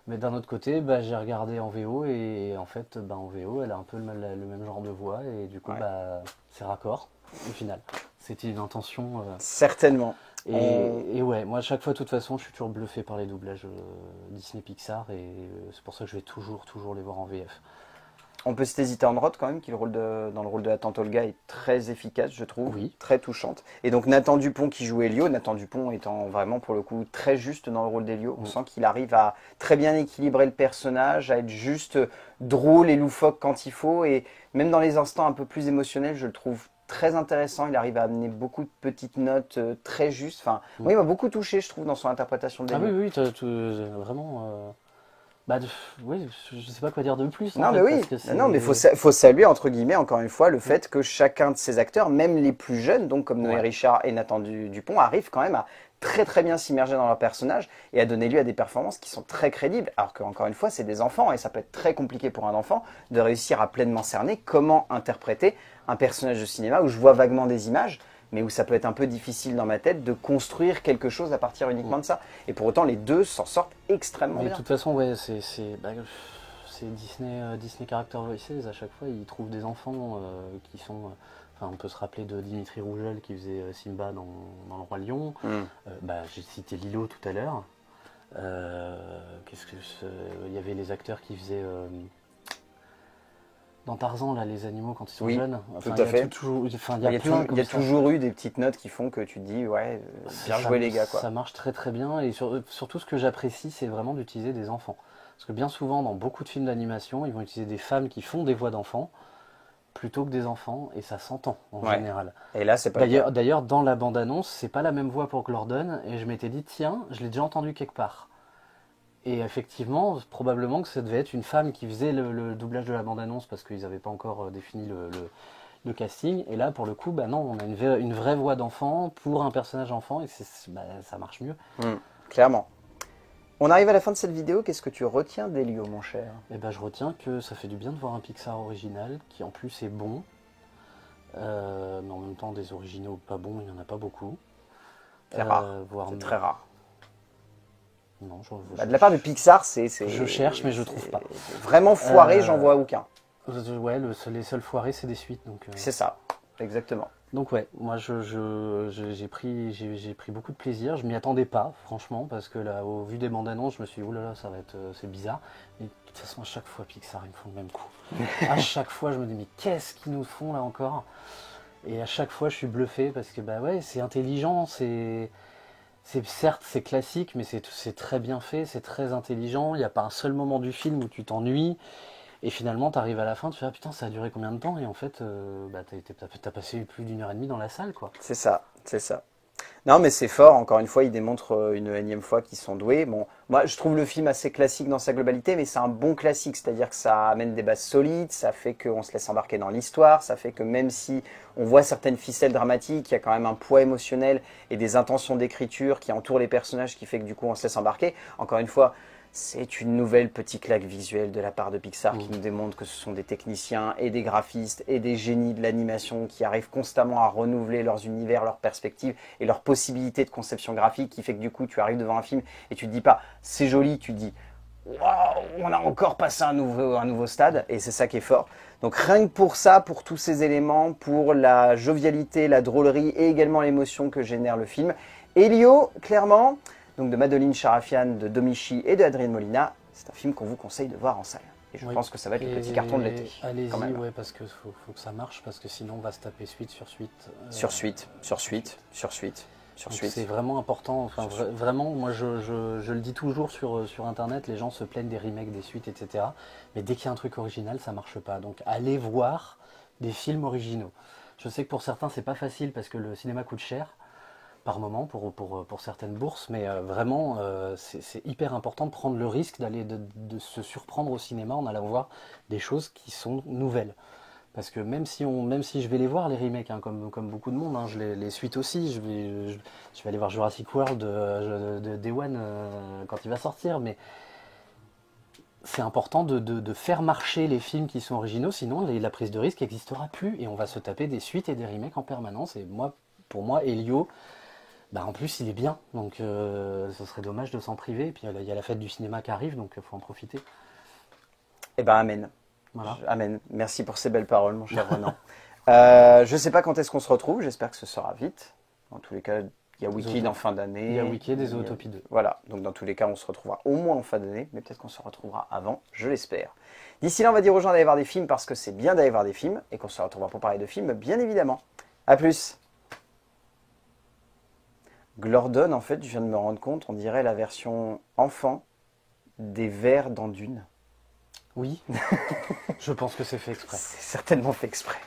Speaker 2: Mais d'un autre côté, j'ai regardé en VO et en fait, en VO, elle a un peu le même genre de voix et du coup, c'est raccord au final. C'était une intention.
Speaker 1: Certainement.
Speaker 2: Et ouais, moi, à chaque fois, de toute façon, je suis toujours bluffé par les doublages Disney Pixar et c'est pour ça que je vais toujours les voir en VF.
Speaker 1: On peut citer Zita Roth quand même, qui dans le rôle de la tante Olga est très efficace, je trouve, très touchante. Et donc Nathan Dupont qui joue Elio, Nathan Dupont étant vraiment pour le coup très juste dans le rôle d'Elio. On sent qu'il arrive à très bien équilibrer le personnage, à être juste drôle et loufoque quand il faut. Et même dans les instants un peu plus émotionnels, je le trouve très intéressant. Il arrive à amener beaucoup de petites notes très justes. Moi, il m'a beaucoup touché, je trouve, dans son interprétation d'Elio.
Speaker 2: Ah oui, vraiment... oui, je sais pas quoi dire de plus.
Speaker 1: Non, mais oui. Non, mais faut saluer, entre guillemets, encore une fois, le fait que chacun de ces acteurs, même les plus jeunes, donc comme Noé Richard et Nathan Dupont, arrivent quand même à très très bien s'immerger dans leur personnage et à donner lieu à des performances qui sont très crédibles. Alors qu'encore une fois, c'est des enfants et ça peut être très compliqué pour un enfant de réussir à pleinement cerner comment interpréter un personnage de cinéma où je vois vaguement des images, mais où ça peut être un peu difficile dans ma tête de construire quelque chose à partir uniquement de ça. Et pour autant, les deux s'en sortent extrêmement bien.
Speaker 2: De toute façon, ouais, c'est Disney Character Voices, à chaque fois, ils trouvent des enfants qui sont... on peut se rappeler de Dimitri Rougeul qui faisait Simba dans Le Roi Lion. J'ai cité Lilo tout à l'heure. Il y avait les acteurs qui faisaient... dans Tarzan, là, les animaux quand ils sont jeunes.
Speaker 1: Tout à fait.
Speaker 2: Il y a
Speaker 1: toujours eu des petites notes qui font que tu te dis, bien joué les gars. Quoi.
Speaker 2: Ça marche très très bien. Et surtout, ce que j'apprécie, c'est vraiment d'utiliser des enfants. Parce que bien souvent, dans beaucoup de films d'animation, ils vont utiliser des femmes qui font des voix d'enfants plutôt que des enfants. Et ça s'entend en général.
Speaker 1: Et là, c'est pas
Speaker 2: D'ailleurs, dans la bande-annonce, c'est pas la même voix pour Gordon. Et je m'étais dit, tiens, je l'ai déjà entendu quelque part. Et effectivement, probablement que ça devait être une femme qui faisait le doublage de la bande-annonce parce qu'ils n'avaient pas encore défini le casting. Et là, pour le coup, non, on a une vraie voix d'enfant pour un personnage enfant et ça marche mieux.
Speaker 1: Clairement. On arrive à la fin de cette vidéo. Qu'est-ce que tu retiens d'Elio, mon cher ?
Speaker 2: Je retiens que ça fait du bien de voir un Pixar original qui en plus est bon. Mais en même temps, des originaux pas bons, il n'y en a pas beaucoup.
Speaker 1: C'est rare. C'est très rare.
Speaker 2: Non,
Speaker 1: de la part de Pixar, c'est...
Speaker 2: Je cherche, mais je trouve pas.
Speaker 1: Vraiment foiré, j'en vois aucun.
Speaker 2: Ouais, les seuls foirés, c'est des suites.
Speaker 1: C'est ça, exactement.
Speaker 2: Donc ouais, moi j'ai pris beaucoup de plaisir. Je m'y attendais pas, franchement, parce que là, au vu des bandes annonces, je me suis dit, oulala, ça va être, c'est bizarre. Mais de toute façon, à chaque fois, Pixar, ils me font le même coup. À chaque fois, je me dis, mais qu'est-ce qu'ils nous font là encore ? Et à chaque fois, je suis bluffé parce que c'est intelligent, Certes, c'est classique, mais c'est très bien fait, c'est très intelligent. Il n'y a pas un seul moment du film où tu t'ennuies. Et finalement, tu arrives à la fin, tu fais ah, putain, ça a duré combien de temps? Et en fait, bah, t'as passé plus d'une heure et demie dans la salle, quoi.
Speaker 1: C'est ça, c'est ça. Non, mais c'est fort. Encore une fois, ils démontrent une énième fois qu'ils sont doués. Bon, moi, je trouve le film assez classique dans sa globalité, mais c'est un bon classique. C'est-à-dire que ça amène des bases solides, ça fait qu'on se laisse embarquer dans l'histoire, ça fait que même si on voit certaines ficelles dramatiques, il y a quand même un poids émotionnel et des intentions d'écriture qui entourent les personnages qui fait que du coup, on se laisse embarquer. Encore une fois, c'est une nouvelle petite claque visuelle de la part de Pixar qui nous démontre que ce sont des techniciens et des graphistes et des génies de l'animation qui arrivent constamment à renouveler leurs univers, leurs perspectives et leurs possibilités de conception graphique qui fait que du coup tu arrives devant un film et tu te dis pas c'est joli, tu te dis waouh, on a encore passé un nouveau stade et c'est ça qui est fort. Donc rien que pour ça, pour tous ces éléments, pour la jovialité, la drôlerie et également l'émotion que génère le film, Elio, clairement, donc de Madeline Charafian, de Domichi et de Adrien Molina, c'est un film qu'on vous conseille de voir en salle. Et je pense que ça va être le petit carton de l'été.
Speaker 2: Allez-y, ouais, parce que faut que ça marche, parce que sinon on va se taper suite sur suite.
Speaker 1: Sur suite, sur suite, sur suite, sur suite.
Speaker 2: C'est vraiment important, enfin vraiment, moi je le dis toujours sur internet, les gens se plaignent des remakes, des suites, etc. Mais dès qu'il y a un truc original, ça marche pas. Donc allez voir des films originaux. Je sais que pour certains c'est pas facile parce que le cinéma coûte cher par moment pour certaines bourses, mais vraiment c'est hyper important de prendre le risque de se surprendre au cinéma en allant voir des choses qui sont nouvelles. Parce que même si je vais les voir les remakes, hein, comme beaucoup de monde, hein, les suites aussi, je vais aller voir Jurassic World de Day One quand il va sortir, mais c'est important de faire marcher les films qui sont originaux, sinon la prise de risque n'existera plus et on va se taper des suites et des remakes en permanence. Et pour moi, Elio, bah en plus il est bien, donc ce serait dommage de s'en priver. Et puis il y a la fête du cinéma qui arrive, donc il faut en profiter.
Speaker 1: Eh ben amen.
Speaker 2: Voilà.
Speaker 1: Amen. Merci pour ces belles paroles, mon cher Renan. Je ne sais pas quand est-ce qu'on se retrouve, j'espère que ce sera vite. En tous les cas, il y a Wicked en fin d'année.
Speaker 2: Il y a Wicked et Zootopie 2.
Speaker 1: Voilà, donc dans tous les cas, on se retrouvera au moins en fin d'année, mais peut-être qu'on se retrouvera avant, je l'espère. D'ici là, on va dire aux gens d'aller voir des films parce que c'est bien d'aller voir des films et qu'on se retrouvera pour parler de films, bien évidemment. A plus. Glordon, en fait, je viens de me rendre compte, on dirait la version enfant des vers dans Dune.
Speaker 2: Oui, je pense que c'est fait exprès.
Speaker 1: C'est certainement fait exprès.